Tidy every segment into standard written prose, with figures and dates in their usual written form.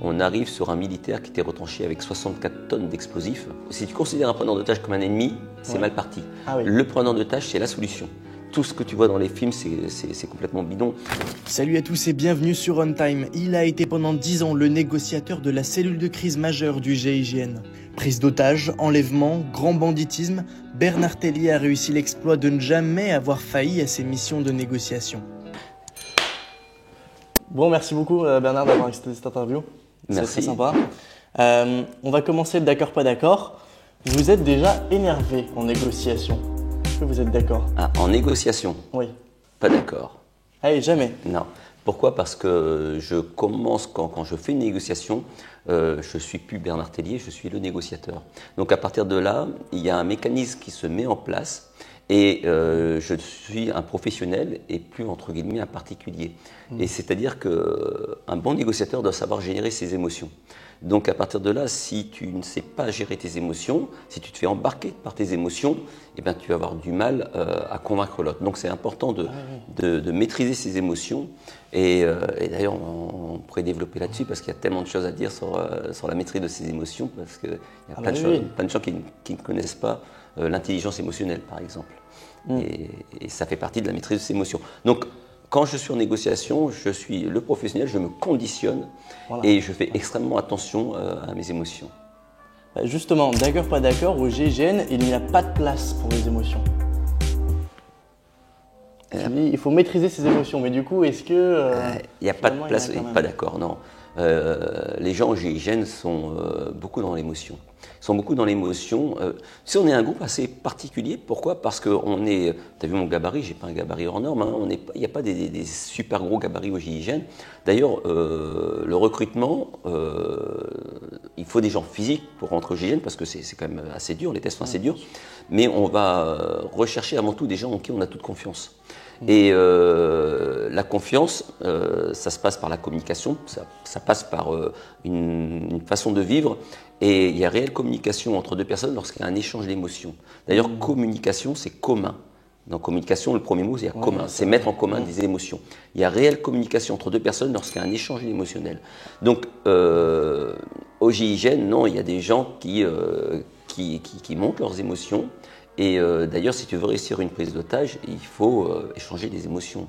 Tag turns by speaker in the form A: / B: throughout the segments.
A: On arrive sur un militaire qui était retranché avec 64 tonnes d'explosifs. Si tu considères un preneur d'otage comme un ennemi, c'est mal parti.
B: Ah oui.
A: Le preneur d'otage, c'est la solution. Tout ce que tu vois dans les films, c'est complètement bidon.
B: Salut à tous et bienvenue sur On Time. Il a été pendant 10 ans le négociateur de la cellule de crise majeure du GIGN. Prise d'otages, enlèvement, grand banditisme, Bernard Tellier a réussi l'exploit de ne jamais avoir failli à ses missions de négociation. Bon, merci beaucoup Bernard d'avoir accepté cette interview.
A: Merci.
B: C'est très sympa. On va commencer le d'accord pas d'accord. Vous êtes déjà énervé en négociation. Est-ce que vous êtes d'accord?
A: Ah, en négociation?
B: Oui.
A: Pas d'accord.
B: Allez, jamais.
A: Non. Pourquoi? Parce que je commence, quand je fais une négociation, je ne suis plus Bernard Tellier, je suis le négociateur. Donc à partir de là, il y a un mécanisme qui se met en place et je suis un professionnel et plus entre guillemets un particulier. Et c'est-à-dire qu'un bon négociateur doit savoir gérer ses émotions. Donc à partir de là, si tu ne sais pas gérer tes émotions, si tu te fais embarquer par tes émotions, eh bien, tu vas avoir du mal à convaincre l'autre. Donc c'est important de maîtriser ses émotions. Et d'ailleurs, on pourrait développer là-dessus parce qu'il y a tellement de choses à dire sur la maîtrise de ses émotions, parce qu'il y a plein de gens qui ne connaissent pas l'intelligence émotionnelle, par exemple. Et ça fait partie de la maîtrise de ses émotions. Donc, quand je suis en négociation, je suis le professionnel, je me conditionne et je fais extrêmement attention à mes émotions.
B: Justement, d'accord, pas d'accord, au GIGN, il n'y a pas de place pour les émotions. Il faut maîtriser ses émotions, mais du coup, est-ce que...
A: Il n'y a pas de place, pas d'accord, non. Les gens au GIGN sont beaucoup dans l'émotion. Ils sont beaucoup dans l'émotion. Si on est un groupe assez particulier, pourquoi? Parce qu'on est, tu as vu mon gabarit, j'ai pas un gabarit hors norme, hein, il n'y a pas des super gros gabarits au GIGN. D'ailleurs, le recrutement, il faut des gens physiques pour rentrer au GIGN parce que c'est quand même assez dur, les tests sont assez durs. Mais on va rechercher avant tout des gens en qui on a toute confiance. Et la confiance, ça se passe par la communication, ça passe par une façon de vivre. Et il y a réelle communication entre deux personnes lorsqu'il y a un échange d'émotions. D'ailleurs, communication, c'est commun. Dans communication, le premier mot, c'est commun. C'est mettre en commun des émotions. Il y a réelle communication entre deux personnes lorsqu'il y a un échange émotionnel. Donc, au GIGN, non, il y a des gens qui montrent leurs émotions. Et d'ailleurs, si tu veux réussir une prise d'otage, il faut échanger des émotions.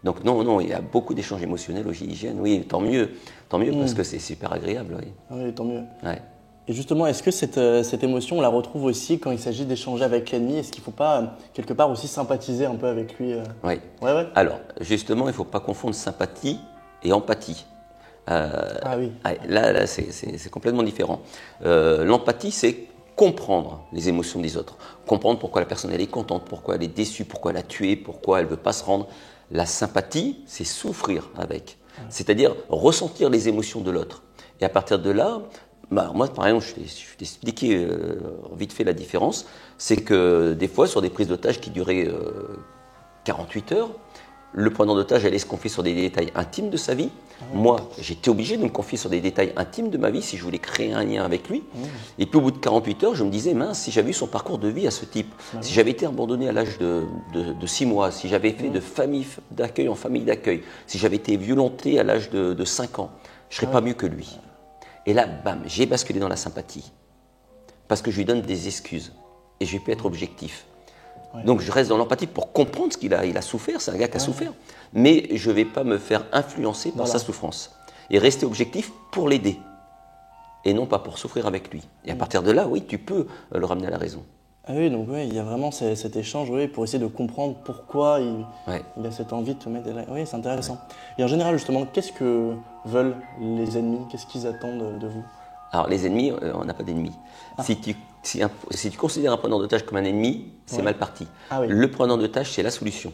A: Donc non, il y a beaucoup d'échanges émotionnels au GIGN. Oui, tant mieux parce que c'est super agréable. Oui,
B: oui, tant mieux.
A: Ouais.
B: Et justement, est-ce que cette émotion, on la retrouve aussi quand il s'agit d'échanger avec l'ennemi? Est-ce qu'il ne faut pas, quelque part, aussi sympathiser un peu avec lui?
A: Oui.
B: Ouais.
A: Alors, justement, il ne faut pas confondre sympathie et empathie.
B: Ah oui.
A: Là c'est complètement différent. L'empathie, c'est comprendre les émotions des autres. Comprendre pourquoi la personne elle est contente, pourquoi elle est déçue, pourquoi elle a tué, pourquoi elle ne veut pas se rendre. La sympathie, c'est souffrir avec. C'est-à-dire ressentir les émotions de l'autre. Et à partir de là, moi par exemple, je t'ai expliqué vite fait la différence, c'est que des fois sur des prises d'otages qui duraient 48 heures, le preneur d'otage allait se confier sur des détails intimes de sa vie. Moi, j'étais obligé de me confier sur des détails intimes de ma vie si je voulais créer un lien avec lui. Et puis au bout de 48 heures, je me disais, mince, si j'avais eu son parcours de vie à ce type, si j'avais été abandonné à l'âge de 6 mois, si j'avais fait de famille d'accueil en famille d'accueil, si j'avais été violenté à l'âge de 5 ans, je ne serais pas mieux que lui. Et là, bam, j'ai basculé dans la sympathie. Parce que je lui donne des excuses. Et je vais pu être objectif. Donc je reste dans l'empathie pour comprendre ce qu'il a souffert, c'est un gars qui a souffert, mais je ne vais pas me faire influencer par sa souffrance. Et rester objectif pour l'aider, et non pas pour souffrir avec lui. Et à partir de là, oui, tu peux le ramener à la raison.
B: Ah oui, donc il y a vraiment cet échange pour essayer de comprendre pourquoi il a cette envie de te mettre là. Oui, c'est intéressant. Et en général, justement, qu'est-ce que veulent les ennemis? Qu'est-ce qu'ils attendent de vous?
A: Alors les ennemis, on n'a pas d'ennemis. Si tu considères un preneur d'otage comme un ennemi, c'est mal parti.
B: Ah oui.
A: Le preneur d'otage, c'est la solution.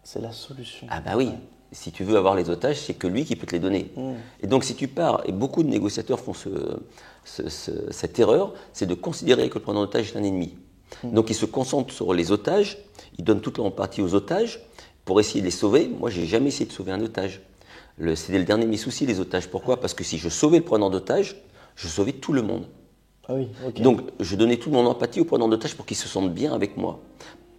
B: C'est la solution.
A: Ah bah oui, si tu veux avoir les otages, c'est que lui qui peut te les donner. Et donc si tu pars, et beaucoup de négociateurs font cette erreur, c'est de considérer que le preneur d'otage est un ennemi. Donc ils se concentrent sur les otages, ils donnent toute leur empathie aux otages pour essayer de les sauver. Moi, j'ai jamais essayé de sauver un otage. C'était le dernier de mes soucis, les otages. Pourquoi? Parce que si je sauvais le preneur d'otage, je sauvais tout le monde.
B: Ah oui, ok.
A: Donc, je donnais toute mon empathie au preneur d'otage pour qu'il se sente bien avec moi,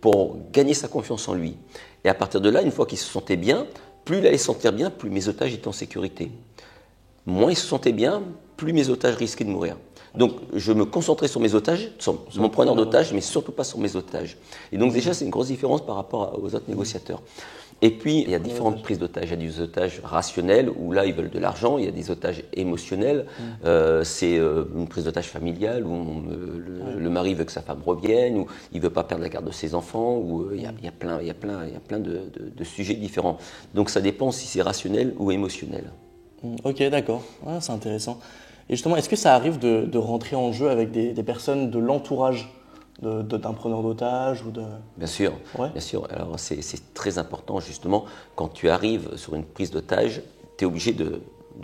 A: pour gagner sa confiance en lui. Et à partir de là, une fois qu'il se sentait bien, plus il allait se sentir bien, plus mes otages étaient en sécurité. moins ils se sentaient bien, plus mes otages risquaient de mourir. Donc je me concentrais sur mes otages, sur mon preneur d'otages, mais surtout pas sur mes otages. Et donc déjà c'est une grosse différence par rapport aux autres négociateurs. Et puis il y a différentes prises d'otages. Il y a des otages rationnels où là ils veulent de l'argent, il y a des otages émotionnels. C'est une prise d'otage familiale où le mari veut que sa femme revienne, ou il veut pas perdre la garde de ses enfants, ou il y a plein de sujets différents. Donc ça dépend si c'est rationnel ou émotionnel.
B: Ok, d'accord. Ouais, c'est intéressant. Et justement, est-ce que ça arrive de rentrer en jeu avec des personnes de l'entourage d'un preneur d'otages ou de...
A: Bien sûr,
B: Ouais.
A: bien sûr. Alors c'est très important justement, quand tu arrives sur une prise d'otage, tu es obligé de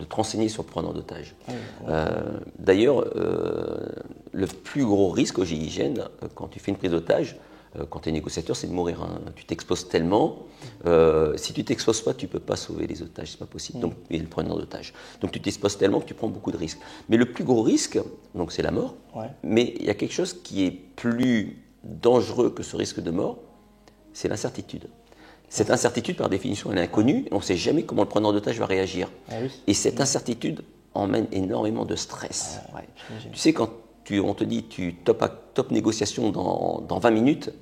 A: te renseigner sur le preneur d'otage. D'ailleurs, le plus gros risque au GIGN, quand tu fais une prise d'otage, quand tu es négociateur, c'est de mourir. Hein. Tu t'exposes tellement. Si tu t'exposes pas, tu peux pas sauver les otages, c'est pas possible. Donc, et le preneur d'otage. Donc tu t'exposes tellement que tu prends beaucoup de risques. Mais le plus gros risque, donc c'est la mort.
B: Ouais.
A: Mais il y a quelque chose qui est plus dangereux que ce risque de mort, c'est l'incertitude. Cette incertitude, par définition, elle est inconnue. On ne sait jamais comment le preneur d'otage va réagir.
B: Ah oui.
A: Et cette incertitude emmène énormément de stress. Ouais. Tu sais, quand on te dit tu top négociation dans 20 minutes,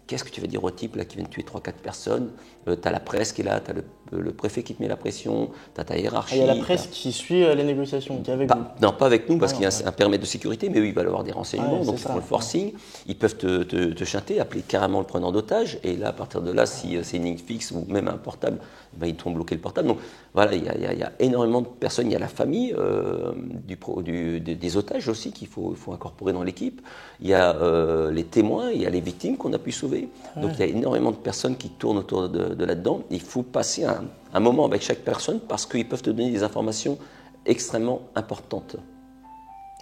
A: qu'est-ce que tu vas dire au type là, qui vient de tuer 3-4 personnes? Tu as la presse qui est là, tu as le préfet qui te met la pression, tu as ta hiérarchie.
B: Il y a la presse qui suit les négociations, qui est avec vous?
A: Non, pas avec nous, parce qu'il y a un périmètre de sécurité, mais eux, ils veulent avoir des renseignements, donc ils font le forcing. Ils peuvent te chanter, appeler carrément le preneur d'otage, et là, à partir de là, si c'est une ligne fixe ou même un portable, ben, ils te font bloquer le portable. Donc voilà, il y a énormément de personnes. Il y a la famille des otages aussi qu'il faut incorporer dans l'équipe. Il y a les témoins, il y a les victimes qu'on a pu sauver. Donc il y a énormément de personnes qui tournent autour de là-dedans. Il faut passer un moment avec chaque personne parce qu'ils peuvent te donner des informations extrêmement importantes.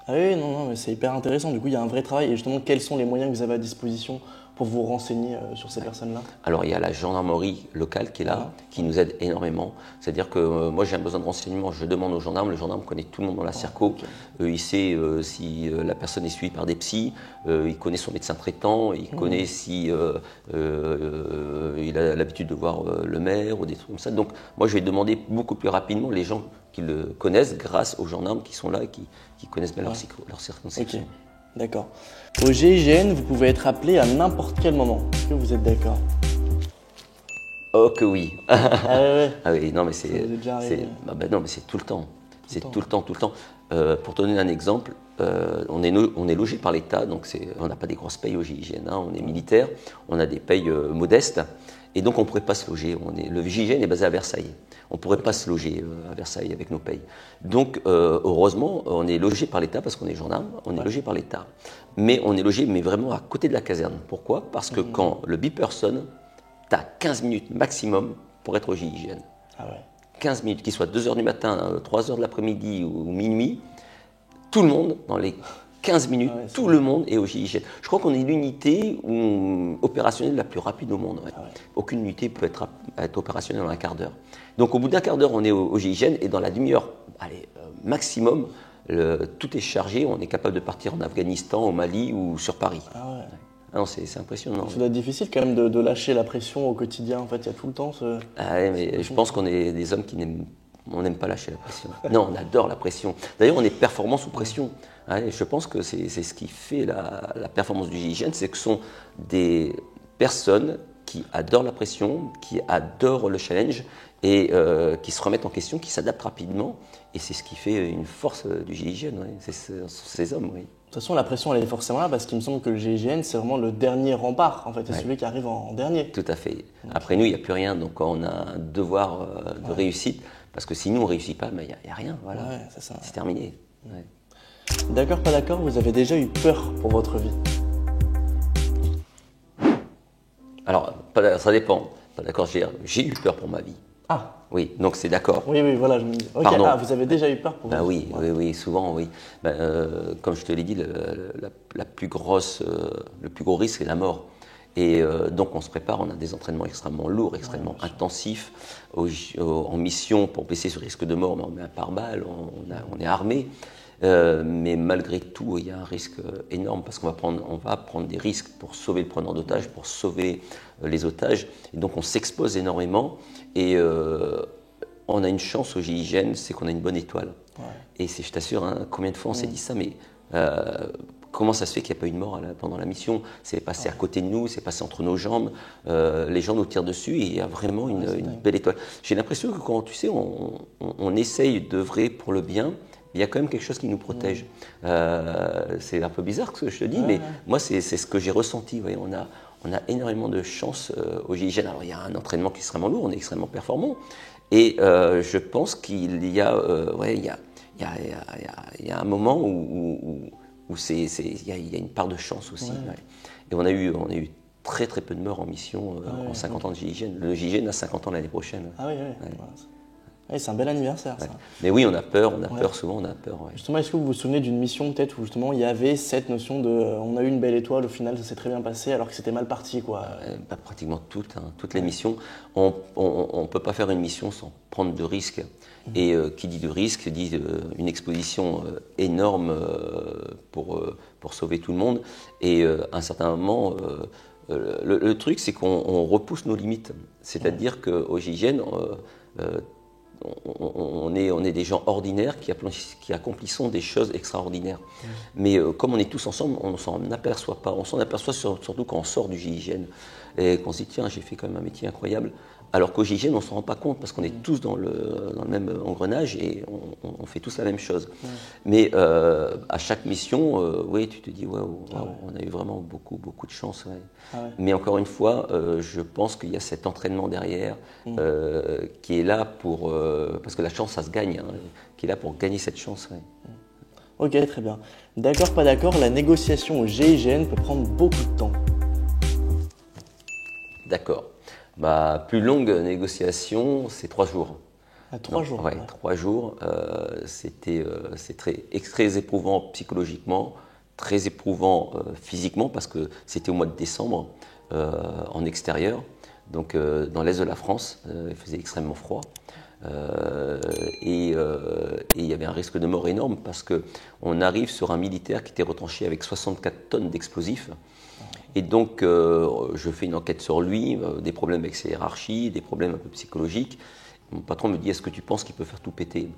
B: Ah oui, non, mais c'est hyper intéressant. Du coup, il y a un vrai travail. Et justement, quels sont les moyens que vous avez à disposition pour vous renseigner sur ces personnes-là?
A: Alors, il y a la gendarmerie locale qui est là, qui nous aide énormément. C'est-à-dire que moi, j'ai un besoin de renseignement, je demande au gendarme. Le gendarme connaît tout le monde dans la Circo. Il sait si la personne est suivie par des psys, il connaît son médecin traitant, il connaît si il a l'habitude de voir le maire ou des trucs comme ça. Donc, moi, je vais demander beaucoup plus rapidement les gens qui le connaissent grâce aux gendarmes qui sont là et qui connaissent bien leur circonscription.
B: Okay. D'accord. Au GIGN, vous pouvez être appelé à n'importe quel moment. Est-ce que vous êtes d'accord?
A: Oh que oui.
B: Ouais.
A: Ah oui, non mais c'est non mais c'est tout le temps. C'est tout le temps. Pour te donner un exemple, on est logé par l'État, donc on n'a pas des grosses payes au GIGN, hein, on est militaire, on a des payes modestes, et donc on ne pourrait pas se loger. Le GIGN est basé à Versailles. On ne pourrait pas se loger à Versailles avec nos payes. Donc, heureusement, on est logé par l'État parce qu'on est gendarme, on est logé par l'État. Mais on est logé, mais vraiment à côté de la caserne. Pourquoi? Parce que quand le beeper sonne, tu as 15 minutes maximum pour être au GIGN.
B: Ah ouais.
A: 15 minutes, qu'il soit 2h du matin, 3h de l'après-midi ou minuit, tout le monde, dans les 15 minutes, tout le monde est au GIGN. Je crois qu'on est l'unité opérationnelle la plus rapide au monde. Ouais. Aucune unité peut être opérationnelle en un quart d'heure. Donc au bout d'un quart d'heure, on est au GIGN et dans la demi-heure, maximum, tout est chargé. On est capable de partir en Afghanistan, au Mali ou sur Paris.
B: Ah ouais.
A: Ah non, c'est impressionnant.
B: Ça doit être difficile quand même de lâcher la pression au quotidien. En fait, il y a tout le temps ce...
A: Ah ouais, mais je pense qu'on est des hommes qui n'aime pas lâcher la pression. Non, on adore la pression. D'ailleurs, on est performant sous pression. Je pense que c'est ce qui fait la performance du GIGN, c'est que ce sont des personnes qui adorent la pression, qui adorent le challenge et qui se remettent en question, qui s'adaptent rapidement. Et c'est ce qui fait une force du GIGN, c'est ces hommes. Oui.
B: De toute façon, la pression, elle est forcément là parce qu'il me semble que le GIGN, c'est vraiment le dernier rempart. En fait, c'est celui qui arrive en dernier.
A: Tout à fait. Après nous, il n'y a plus rien, donc on a un devoir de réussite. Parce que si nous, on ne réussit pas, il n'y a rien. Voilà.
B: Ouais, c'est
A: terminé. Ouais.
B: D'accord, pas d'accord, vous avez déjà eu peur pour votre vie?
A: Alors, ça dépend. Pas d'accord, j'ai eu peur pour ma vie.
B: Ah.
A: Oui, donc c'est d'accord.
B: Oui, voilà, je me dis. Ok,
A: Pardon.
B: Vous avez déjà eu peur pour votre vie?
A: Oui, souvent, oui. Comme je te l'ai dit, le plus gros risque, c'est la mort. Et donc on se prépare, on a des entraînements extrêmement lourds, extrêmement intensifs, en mission pour baisser ce risque de mort, mais on met un pare-balles, on est armé. Mais malgré tout, il y a un risque énorme parce qu'on va prendre des risques pour sauver le preneur d'otages, pour sauver les otages. Et donc on s'expose énormément et on a une chance au GIGN, c'est qu'on a une bonne étoile.
B: Ouais.
A: Et je t'assure, hein, combien de fois on s'est dit ça, mais comment ça se fait qu'il n'y a pas eu de mort pendant la mission? C'est passé à côté de nous, c'est passé entre nos jambes, les gens nous tirent dessus et il y a vraiment une belle étoile. J'ai l'impression que quand, tu sais, on essaye d'œuvrer pour le bien, il y a quand même quelque chose qui nous protège. C'est un peu bizarre ce que je te dis, mais moi, c'est ce que j'ai ressenti. Vous voyez, on a énormément de chance au GIGN. Alors, il y a un entraînement qui est extrêmement lourd, on est extrêmement performant. Et je pense qu'il y a, il y a un moment où il y a une part de chance aussi. Ouais. Et on a eu très très peu de morts en mission en 50 ans de GIGN. Le GIGN a 50 ans l'année prochaine.
B: Ah oui, c'est un bel anniversaire, ça.
A: Mais oui, on a peur souvent, on a peur. Ouais.
B: Justement, est-ce que vous vous souvenez d'une mission peut-être où justement il y avait cette notion de on a eu une belle étoile, au final ça s'est très bien passé alors que c'était mal parti, quoi.
A: Pratiquement toutes les missions. On ne peut pas faire une mission sans prendre de risques. Et qui dit de risque dit une exposition énorme pour sauver tout le monde. Et à un certain moment, le truc c'est qu'on repousse nos limites. C'est-à-dire qu'au GIGN, on est des gens ordinaires qui accomplissons des choses extraordinaires. Mais comme on est tous ensemble, on ne s'en aperçoit pas. On s'en aperçoit surtout quand on sort du GIGN et qu'on se dit tiens, j'ai fait quand même un métier incroyable. Alors qu'au GIGN, on ne s'en rend pas compte parce qu'on est tous dans le même engrenage et on fait tous la même chose. Mais à chaque mission, oui, tu te dis waouh, on a eu vraiment beaucoup de chance. Ouais. Mais encore une fois, je pense qu'il y a cet entraînement derrière qui est là pour parce que la chance, ça se gagne, hein, qui est là pour gagner cette chance. Ouais.
B: Ok, très bien. D'accord, pas d'accord, la négociation au GIGN peut prendre beaucoup de temps.
A: D'accord. Plus longue négociation, c'est 3 jours.
B: 3 jours.
A: Ouais, 3 jours. C'est très éprouvant psychologiquement, très éprouvant physiquement parce que c'était au mois de décembre en extérieur, donc dans l'est de la France, il faisait extrêmement froid. Et il y avait un risque de mort énorme parce qu'on arrive sur un militaire qui était retranché avec 64 tonnes d'explosifs. Et donc, je fais une enquête sur lui, des problèmes avec ses hiérarchies, des problèmes un peu psychologiques. Mon patron me dit, est-ce que tu penses qu'il peut faire tout péter?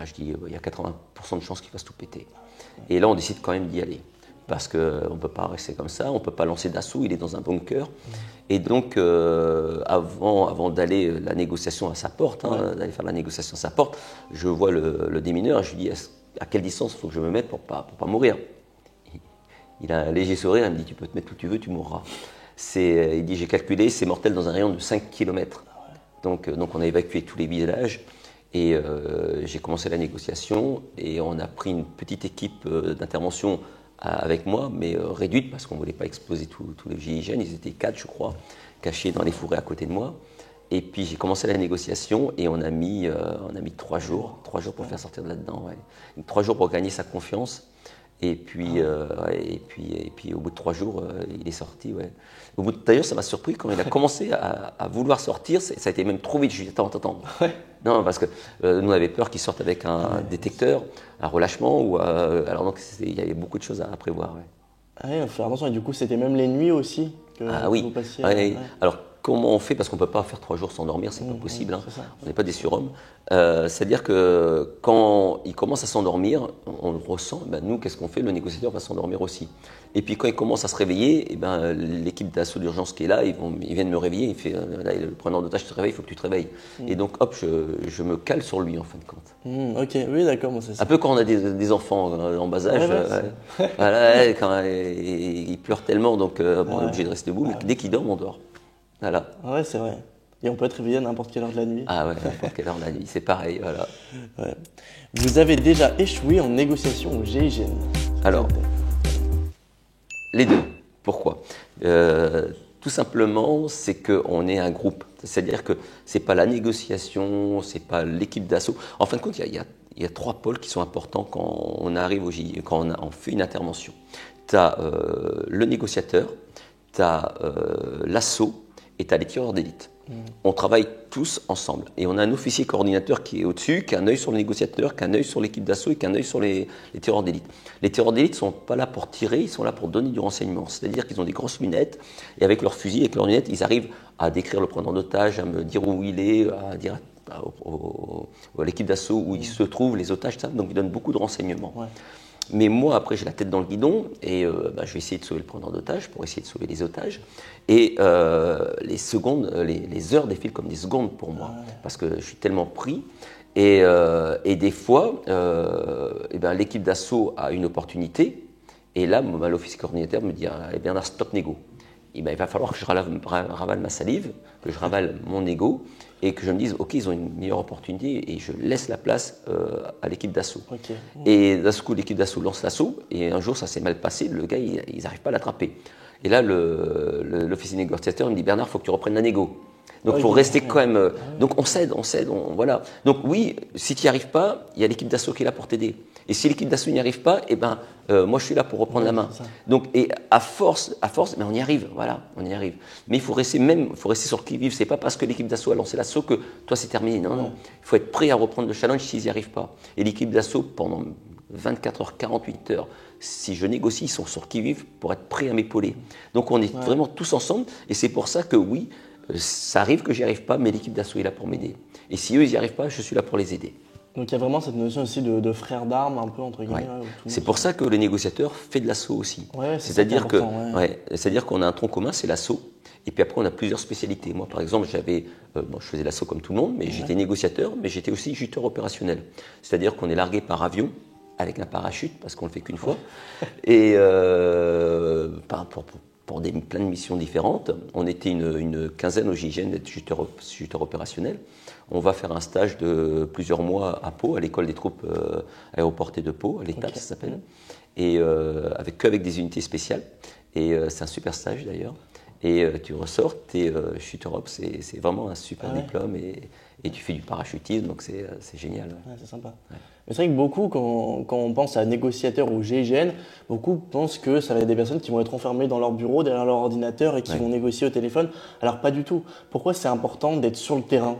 A: Je dis, il y a 80% de chances qu'il fasse tout péter. Et là, on décide quand même d'y aller. Parce qu'on ne peut pas rester comme ça, on ne peut pas lancer d'assaut, il est dans un bunker. Et donc, avant d'aller la négociation à sa porte, d'aller faire la négociation à sa porte, je vois le démineur et je lui dis, à quelle distance il faut que je me mette pour pas mourir? Il a un léger sourire, il me dit tu peux te mettre où tu veux, tu mourras. Il dit j'ai calculé, c'est mortel dans un rayon de 5 km. Donc on a évacué tous les villages et j'ai commencé la négociation et on a pris une petite équipe d'intervention avec moi, mais réduite parce qu'on ne voulait pas exploser tous les GIGN. Ils étaient 4 je crois, cachés dans les fourrés à côté de moi. Et puis j'ai commencé la négociation et on a mis 3 jours pour faire sortir de là-dedans. Ouais. 3 jours pour gagner sa confiance. Et puis au bout de 3 jours, il est sorti. Ouais. D'ailleurs, ça m'a surpris quand il a commencé à vouloir sortir. Ça a été même trop vite. Je lui ai dit attends.
B: Ouais.
A: Non, parce que nous on avait peur qu'il sorte avec un détecteur, un relâchement. Alors donc il y avait beaucoup de choses à prévoir. Ouais.
B: Il faut faire attention. Et du coup, c'était même les nuits aussi que vous passiez.
A: Ouais. Alors comment on fait? Parce qu'on ne peut pas faire 3 jours sans dormir, c'est pas possible. Hein. On n'est pas des surhommes. C'est-à-dire que quand il commence à s'endormir, on le ressent. Nous, qu'est-ce qu'on fait? Le négociateur va s'endormir aussi. Et puis quand il commence à se réveiller, l'équipe d'assaut d'urgence qui est là, ils viennent me réveiller. Il fait là, le preneur d'otage te réveille, il faut que tu te réveilles. Et donc hop, je me cale sur lui en fin de compte.
B: Ok, oui, d'accord. Moi, c'est ça.
A: Un peu quand on a des enfants en bas âge, quand ils pleurent tellement, donc on est obligé de rester debout. Mais dès qu'ils dorment, on dort. Voilà.
B: Ouais, c'est vrai. Et on peut être réveillé à n'importe quelle heure de la nuit.
A: Ah ouais, n'importe quelle heure de la nuit, c'est pareil, voilà.
B: Ouais. Vous avez déjà échoué en négociation au GIGN?
A: Alors, les deux. Pourquoi? Tout simplement, c'est qu'on est un groupe. C'est-à-dire que c'est pas la négociation, c'est pas l'équipe d'assaut. En fin de compte, il y a 3 pôles qui sont importants quand on arrive au GIGN, quand on fait une intervention. Tu as le négociateur, tu as l'assaut, et tu as les tireurs d'élite. On travaille tous ensemble. Et on a un officier coordinateur qui est au-dessus, qui a un œil sur le négociateur, qui a un œil sur l'équipe d'assaut et qui a un œil sur les tireurs d'élite. Les tireurs d'élite ne sont pas là pour tirer, ils sont là pour donner du renseignement. C'est-à-dire qu'ils ont des grosses lunettes, et avec leurs fusils, avec leurs lunettes, ils arrivent à décrire le preneur d'otage, à me dire où il est, à l'équipe d'assaut où ils se trouvent, les otages, ça, donc ils donnent beaucoup de renseignements.
B: Ouais.
A: Mais moi, après, j'ai la tête dans le guidon et je vais essayer de sauver le preneur d'otages pour essayer de sauver les otages. Et les secondes, les heures défilent comme des secondes pour moi parce que je suis tellement pris. Et des fois, l'équipe d'assaut a une opportunité. Et là, l'officier coordinateur me dit Bernard, stop négo. Il va falloir que je ravale ma salive, que je ravale mon ego et que je me dise ok, ils ont une meilleure opportunité et je laisse la place à l'équipe d'assaut. Okay. Et d'un coup, l'équipe d'assaut lance l'assaut et un jour, ça s'est mal passé, le gars, ils n'arrivent pas à l'attraper. Et là, l'officier négociateur me dit Bernard, il faut que tu reprennes la négo. Donc il faut rester quand même. Donc on cède, voilà. Donc oui, si tu n'y arrives pas, il y a l'équipe d'assaut qui est là pour t'aider. Et si l'équipe d'assaut n'y arrive pas, moi je suis là pour reprendre la main. Donc et à force, mais on y arrive, voilà, on y arrive. Mais il faut rester sur le qui-vive. C'est pas parce que l'équipe d'assaut a lancé l'assaut que toi c'est terminé. Non. Il faut être prêt à reprendre le challenge s'ils n'y arrivent pas. Et l'équipe d'assaut pendant 24 heures, 48 heures, si je négocie, ils sont sur le qui-vive pour être prêts à m'épauler. Donc on est vraiment tous ensemble. Et c'est pour ça que oui. Ça arrive que j'y arrive pas, mais l'équipe d'assaut est là pour m'aider. Et si eux, ils n'y arrivent pas, je suis là pour les aider.
B: Donc il y a vraiment cette notion aussi de frère d'armes, un peu entre guillemets.
A: Ouais. C'est pour ça que le négociateur fait de l'assaut aussi.
B: Ouais,
A: c'est-à-dire qu'on a un tronc commun, c'est l'assaut. Et puis après, on a plusieurs spécialités. Moi, par exemple, je faisais l'assaut comme tout le monde, mais j'étais négociateur, mais j'étais aussi juteur opérationnel. C'est-à-dire qu'on est largué par avion, avec un parachute, parce qu'on ne le fait qu'une fois. Et pour plein de missions différentes. On était une quinzaine au GIGN d'être juteur opérationnel. On va faire un stage de plusieurs mois à Pau, à l'école des troupes aéroportées de Pau, à l'ETAP ça s'appelle, et avec des unités spéciales. Et c'est un super stage d'ailleurs. Et tu ressors, tu es shooter op, c'est vraiment un super diplôme et tu fais du parachutisme, donc c'est génial.
B: Ouais, c'est sympa. Ouais. Mais c'est vrai que beaucoup, quand on pense à négociateur ou GIGN, beaucoup pensent que ça va être des personnes qui vont être enfermées dans leur bureau, derrière leur ordinateur et qui vont négocier au téléphone. Alors pas du tout. Pourquoi c'est important d'être sur le terrain,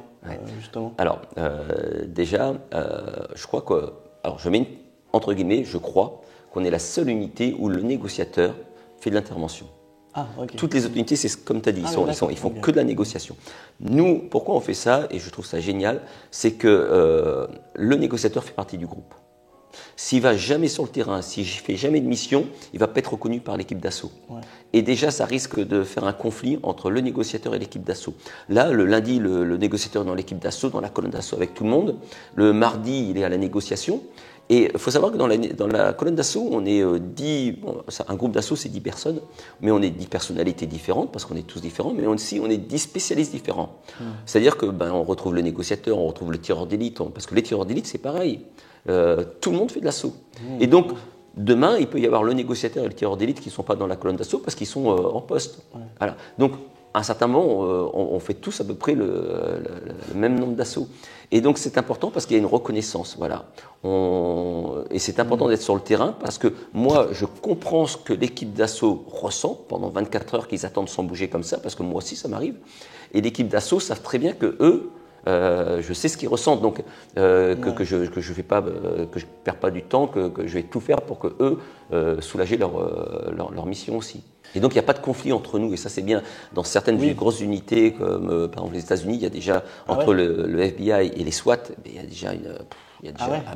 B: justement ?
A: Alors déjà, je crois que, alors je mets entre guillemets, je crois qu'on est la seule unité où le négociateur fait de l'intervention.
B: Ah, okay.
A: Toutes les autres unités, c'est comme tu as dit, ils font que de la négociation. Nous, pourquoi on fait ça, et je trouve ça génial, c'est que le négociateur fait partie du groupe. S'il va jamais sur le terrain, s'il ne fait jamais de mission, il ne va pas être reconnu par l'équipe d'assaut. Ouais. Et déjà, ça risque de faire un conflit entre le négociateur et l'équipe d'assaut. Là, le lundi, le négociateur est dans l'équipe d'assaut, dans la colonne d'assaut avec tout le monde. Le mardi, il est à la négociation. Et il faut savoir que dans la colonne d'assaut, on est 10, un groupe d'assaut c'est 10 personnes, mais on est 10 personnalités différentes, parce qu'on est tous différents, mais aussi on est 10 spécialistes différents. C'est-à-dire que on retrouve le négociateur, on retrouve le tireur d'élite, parce que les tireurs d'élite c'est pareil, tout le monde fait de l'assaut. Et donc, demain, il peut y avoir le négociateur et le tireur d'élite qui ne sont pas dans la colonne d'assaut parce qu'ils sont en poste. Voilà. Donc, à un certain moment, on fait tous à peu près le même nombre d'assauts. Et donc c'est important parce qu'il y a une reconnaissance, voilà. Et c'est important d'être sur le terrain parce que moi, je comprends ce que l'équipe d'assaut ressent pendant 24 heures qu'ils attendent sans bouger comme ça, parce que moi aussi ça m'arrive. Et l'équipe d'assaut savent très bien que eux, je sais ce qu'ils ressentent, donc que je perds pas du temps, que je vais tout faire pour que eux soulager leur mission aussi. Et donc il n'y a pas de conflit entre nous, et ça c'est bien. Dans certaines grosses unités, comme par exemple les États-Unis, il y a déjà entre le FBI et les SWAT, il y a déjà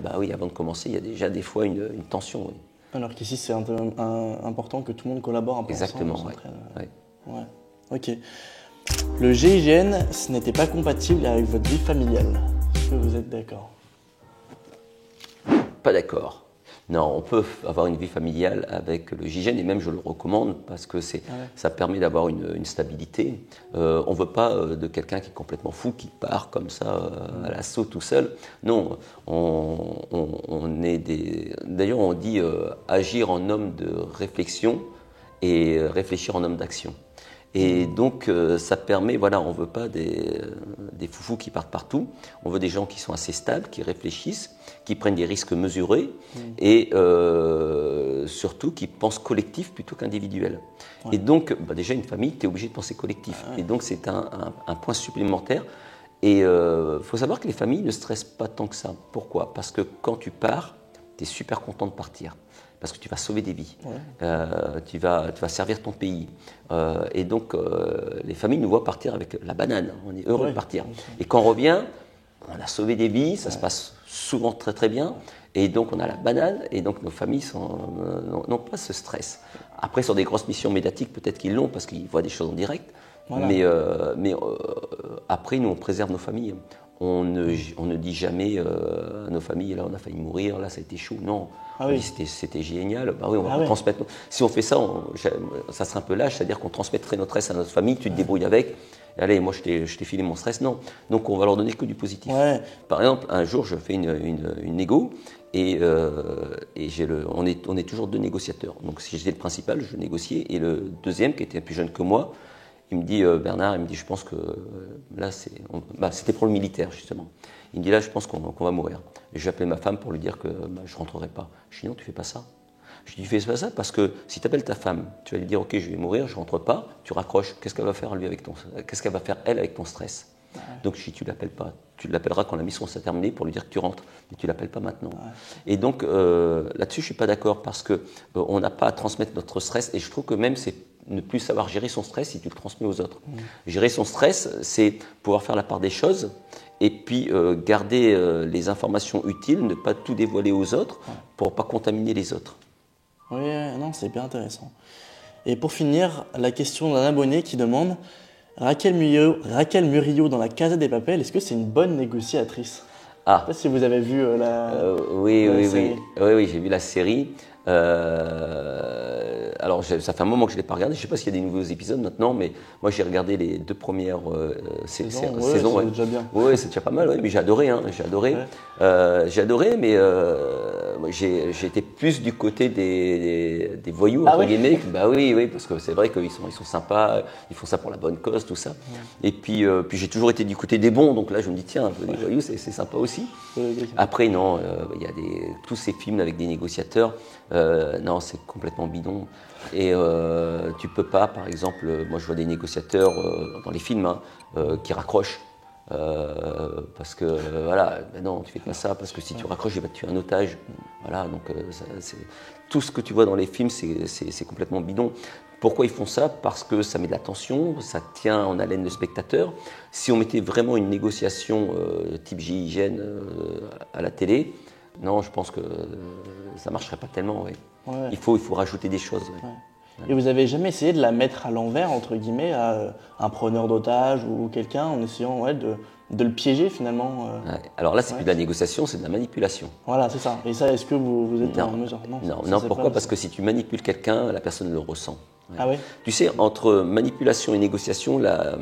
A: avant de commencer, il y a déjà des fois une tension. Oui.
B: Alors qu'ici c'est important que tout le monde collabore un peu
A: Exactement,
B: ensemble. Ouais. Ok. Le GIGN, ce n'était pas compatible avec votre vie familiale. Est-ce que vous êtes d'accord ?
A: Pas d'accord. Non, on peut avoir une vie familiale avec le GIGN et même je le recommande parce que ça permet d'avoir une stabilité. On ne veut pas de quelqu'un qui est complètement fou, qui part comme ça à l'assaut tout seul. Non, on est D'ailleurs, on dit agir en homme de réflexion et réfléchir en homme d'action. Et donc, ça permet, on ne veut pas des foufous qui partent partout. On veut des gens qui sont assez stables, qui réfléchissent, qui prennent des risques mesurés et surtout qui pensent collectif plutôt qu'individuel. Ouais. Et donc, déjà, une famille, tu es obligé de penser collectif. Et donc, c'est un point supplémentaire. Et il faut savoir que les familles ne stressent pas tant que ça. Pourquoi ? Parce que quand tu pars, tu es super content de partir. Parce que tu vas sauver des vies, tu vas servir ton pays. Et donc, les familles nous voient partir avec la banane, on est heureux de partir. Et quand on revient, on a sauvé des vies, ça se passe souvent très très bien. Et donc on a la banane, et donc nos familles n'ont pas ce stress. Après, sur des grosses missions médiatiques, peut-être qu'ils l'ont parce qu'ils voient des choses en direct. Voilà. Mais après, nous, on préserve nos familles. On ne dit jamais à nos familles, là, on a failli mourir, là, ça a été chaud. Non, c'était génial. Bah oui, on va transmettre. Si on fait ça, ça serait un peu lâche, c'est-à-dire qu'on transmettrait notre stress à notre famille, tu te débrouilles avec. Allez, moi je t'ai filé mon stress. Non. Donc on va leur donner que du positif. Ouais. Par exemple, un jour, je fais une négo et on est toujours 2 négociateurs. Donc si j'étais le principal, je négociais. Et le deuxième, qui était plus jeune que moi, il me dit, Bernard, il me dit, je pense que là, c'était pour le militaire justement. Il me dit, là, je pense qu'on va mourir. Et j'ai appelé ma femme pour lui dire que je ne rentrerai pas. Je dis, non, tu fais pas ça. Je dis, fais pas ça parce que si tu appelles ta femme, tu vas lui dire, ok, je vais mourir, je rentre pas, tu raccroches, qu'est-ce qu'elle va faire qu'est-ce qu'elle va faire elle avec ton stress? Ouais. Donc je dis, tu l'appelles pas, tu l'appelleras quand la mission sera terminée pour lui dire que tu rentres, mais tu l'appelles pas maintenant. Ouais. Et donc là-dessus, je suis pas d'accord parce que on n'a pas à transmettre notre stress et je trouve que même c'est ne plus savoir gérer son stress si tu le transmets aux autres. Gérer son stress, c'est pouvoir faire la part des choses et puis garder les informations utiles, ne pas tout dévoiler aux autres pour pas contaminer les autres.
B: Oui, non, c'est bien intéressant. Et pour finir, la question d'un abonné qui demande Raquel Murillo dans La Casa de Papel, est-ce que c'est une bonne négociatrice? Je ne sais pas si vous avez vu
A: oui, j'ai vu la série. Alors, ça fait un moment que je ne l'ai pas regardé. Je ne sais pas s'il y a des nouveaux épisodes maintenant, mais moi j'ai regardé les 2 premières saisons.
B: C'est déjà bien.
A: Oui, c'est déjà pas mal. Mais j'ai adoré. J'ai adoré, mais j'ai été plus du côté des voyous entre guillemets. Bah oui, parce que c'est vrai qu'ils sont sympas. Ils font ça pour la bonne cause, tout ça. Ouais. Et puis j'ai toujours été du côté des bons. Donc là, je me dis tiens, un peu des voyous, c'est sympa aussi. Après, non, il y a tous ces films avec des négociateurs. Non, c'est complètement bidon. Et tu peux pas, par exemple, moi je vois des négociateurs dans les films qui raccrochent. Parce que voilà, non, tu fais pas ça, parce que si tu raccroches, il va te tuer un otage. Voilà, donc tout ce que tu vois dans les films, c'est complètement bidon. Pourquoi ils font ça? Parce que ça met de la tension, ça tient en haleine le spectateur. Si on mettait vraiment une négociation type GIGN à la télé, non, je pense que ça ne marcherait pas tellement. Ouais. Ouais. Il faut rajouter des choses. Ouais.
B: Ouais. Et vous n'avez jamais essayé de la mettre à l'envers, entre guillemets, à un preneur d'otage ou quelqu'un, en essayant de le piéger finalement
A: ouais. Alors là, c'est plus de la négociation, c'est de la manipulation.
B: Voilà, c'est ça. Et ça, est-ce que vous êtes en mesure?
A: Non, pourquoi? Parce que si tu manipules quelqu'un, la personne le ressent. Ouais.
B: Ah ouais?
A: Tu sais, entre manipulation et négociation, la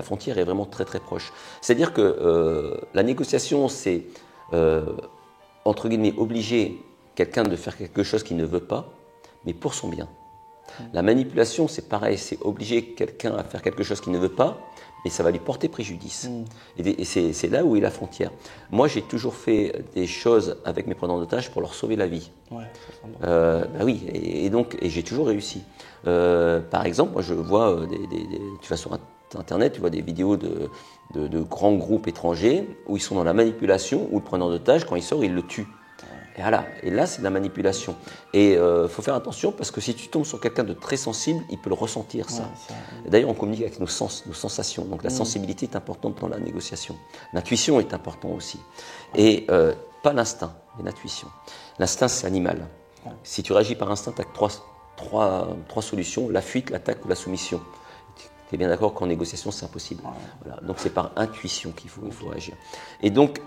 A: frontière est vraiment très très proche. C'est-à-dire que la négociation, c'est entre guillemets obliger quelqu'un de faire quelque chose qu'il ne veut pas, mais pour son bien. La manipulation, c'est pareil, c'est obliger quelqu'un à faire quelque chose qu'il ne veut pas, mais ça va lui porter préjudice. Et c'est là où est la frontière. Moi, j'ai toujours fait des choses avec mes preneurs d'otages pour leur sauver la vie. Ouais, oui, et j'ai toujours réussi. Par exemple, moi, je vois tu vas sur Internet, tu vois des vidéos de grands groupes étrangers où ils sont dans la manipulation, où le preneur d'otage, quand il sort, il le tue. Et voilà. Et là, c'est de la manipulation. Et il faut faire attention parce que si tu tombes sur quelqu'un de très sensible, il peut le ressentir, ça. D'ailleurs, on communique avec nos sens, nos sensations. Donc la sensibilité est importante dans la négociation. L'intuition est importante aussi. Et pas l'instinct, mais l'intuition. L'instinct, c'est animal. Si tu réagis par instinct, tu as trois solutions, la fuite, l'attaque ou la soumission. Tu es bien d'accord qu'en négociation, c'est impossible. Voilà. Donc c'est par intuition qu'il faut agir. Et donc,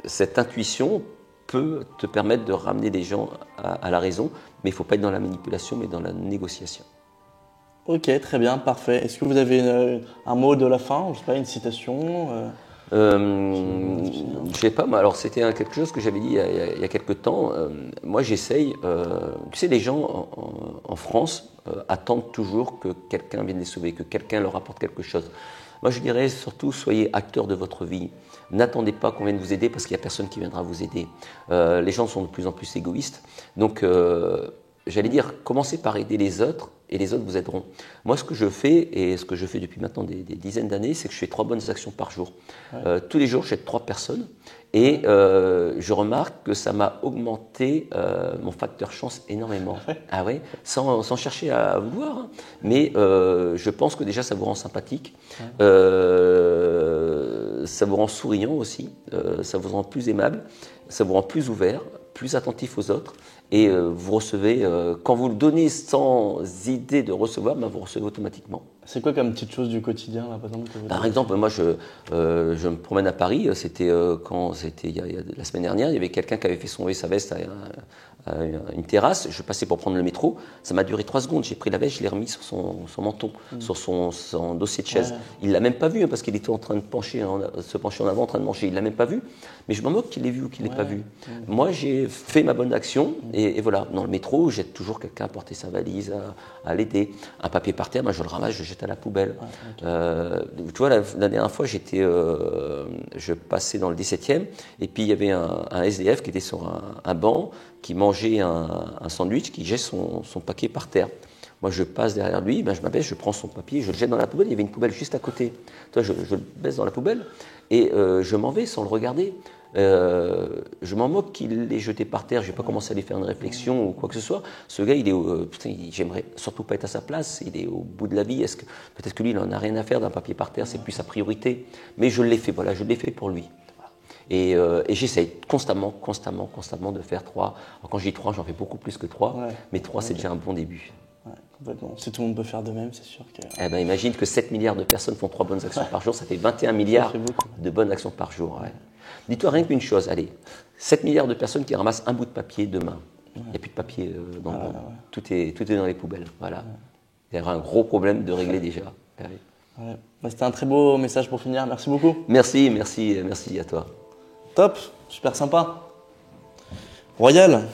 A: cette intuition peut te permettre de ramener des gens à la raison, mais il ne faut pas être dans la manipulation, mais dans la négociation.
B: Ok, très bien, parfait. Est-ce que vous avez un mot de la fin, je ne sais pas, une citation
A: je sais pas, mais alors c'était quelque chose que j'avais dit il y a quelque temps. Moi j'essaye, tu sais, les gens en France attendent toujours que quelqu'un vienne les sauver, que quelqu'un leur apporte quelque chose. Moi je dirais surtout, soyez acteurs de votre vie. N'attendez pas qu'on vienne vous aider parce qu'il n'y a personne qui viendra vous aider. Les gens sont de plus en plus égoïstes. Donc j'allais dire, commencez par aider les autres et les autres vous aideront. Moi, ce que je fais, et ce que je fais depuis maintenant des dizaines d'années, c'est que je fais 3 bonnes actions par jour. Ouais. Tous les jours, j'aide 3 personnes et je remarque que ça m'a augmenté mon facteur chance énormément. Ouais. Ah ouais, sans chercher à vouloir, hein. Mais je pense que déjà, ça vous rend sympathique. Ouais. ça vous rend souriant aussi, ça vous rend plus aimable, ça vous rend plus ouvert, plus attentif aux autres. Et vous recevez, quand vous le donnez sans idée de recevoir, ben vous recevez automatiquement.
B: C'est quoi comme petite chose du quotidien là, par exemple
A: Par exemple, moi je me promène à Paris, c'était la semaine dernière, il y avait quelqu'un qui avait fait sonner sa veste à une terrasse, je passais pour prendre le métro, ça m'a duré 3 secondes, j'ai pris la veste, je l'ai remis sur son menton, sur son dossier de chaise. Ouais. Il ne l'a même pas vu, hein, parce qu'il était en train de se pencher en avant, en train de manger, il ne l'a même pas vu, mais je m'en moque qu'il l'ait vu ou qu'il ne l'ait pas vu. Moi j'ai fait ma bonne action, et voilà, dans le métro, j'aide toujours quelqu'un à porter sa valise, à l'aider. Un papier par terre, moi je le ramasse, je le jette à la poubelle. Tu vois, la dernière fois, je passais dans le 17e, et puis il y avait un SDF qui était sur un banc, qui mangeait un sandwich, qui jette son paquet par terre. Moi, je passe derrière lui, ben, je m'abaisse, je prends son papier, je le jette dans la poubelle. Il y avait une poubelle juste à côté. Toi, je le baisse dans la poubelle, et je m'en vais sans le regarder. Je m'en moque qu'il l'ait jeté par terre, je ne vais pas commencer à lui faire une réflexion ou quoi que ce soit. Ce gars, j'aimerais surtout pas être à sa place, il est au bout de la vie, peut-être que lui, il n'en a rien à faire d'un papier par terre, c'est plus sa priorité. Mais je l'ai fait, voilà, je l'ai fait pour lui. Et j'essaye constamment de faire 3. Alors quand je dis 3, j'en fais beaucoup plus que 3, mais 3, c'est déjà un bon début.
B: Ouais, complètement. Si tout le monde peut faire de même, c'est sûr que...
A: Eh ben, imagine que 7 milliards de personnes font 3 bonnes actions par jour, ça fait 21 milliards de bonnes actions par jour. Ouais. Dis-toi rien qu'une chose, allez, 7 milliards de personnes qui ramassent un bout de papier demain. Il n'y a plus de papier dans le monde. Tout est dans les poubelles. Voilà. Il y aura un gros problème de régler déjà.
B: Ouais. C'était un très beau message pour finir. Merci beaucoup.
A: Merci à toi.
B: Top, super sympa. Royal.